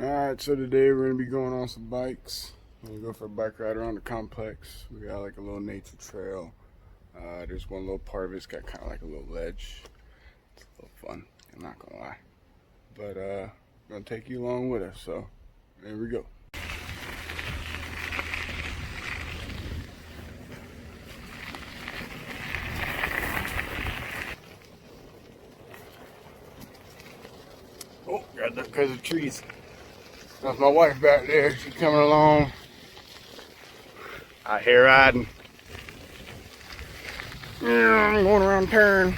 Alright, so today we're going to be going on some bikes. We're going to go for a bike ride around the complex. We got like a little nature trail. There's one little part of it's got kind of like a little ledge. It's a little fun, I'm not going to lie. But going to take you along with us, so there we go. Oh, got that because of trees. That's my wife back there. She's coming along. Out here riding. Yeah, I'm going around turn.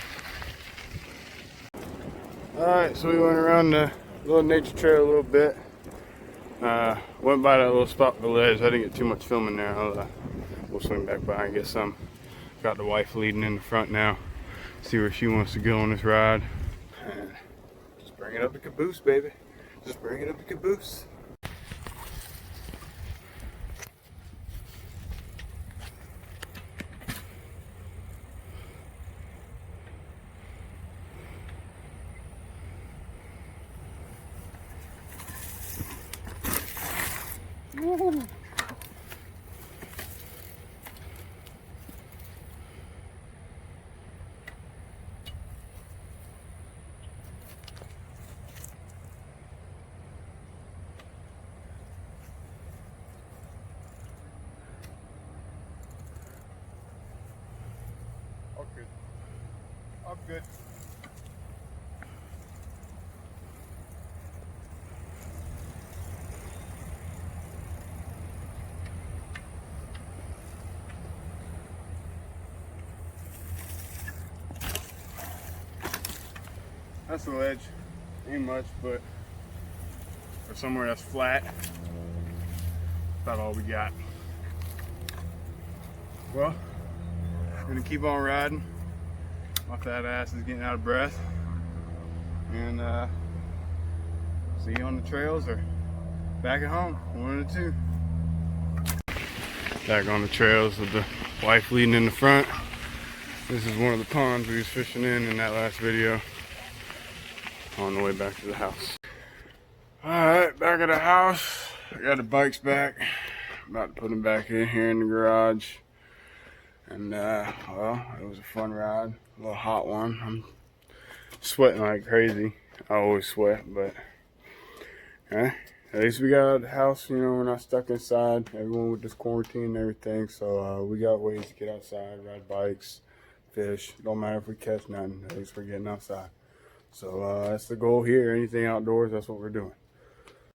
Alright, so we went around the little nature trail a little bit. Went by that little spot with the ledge. I didn't get too much filming there. We'll swing back by and get some. Got the wife leading in the front now. See where she wants to go on this ride. And just bring it up the caboose, baby. Just bring it up the caboose. Woo. All good. I'm good. That's the ledge. Ain't much, but for somewhere that's flat, about all we got. Well, we're gonna keep on riding. My fat ass is getting out of breath. And see you on the trails or back at home, one of the two. Back on the trails with the wife leading in the front. This is one of the ponds we was fishing in that last video. On the way back to the house. Alright, back at the house. I got the bikes back. About to put them back in here in the garage. And well, it was a fun ride. A little hot one. I'm sweating like crazy. I always sweat, but at least we got out of the house, you know, we're not stuck inside. Everyone with this quarantine and everything, so we got ways to get outside, ride bikes, fish. Don't matter if we catch nothing, at least we're getting outside. So that's the goal here. Anything outdoors, that's what we're doing.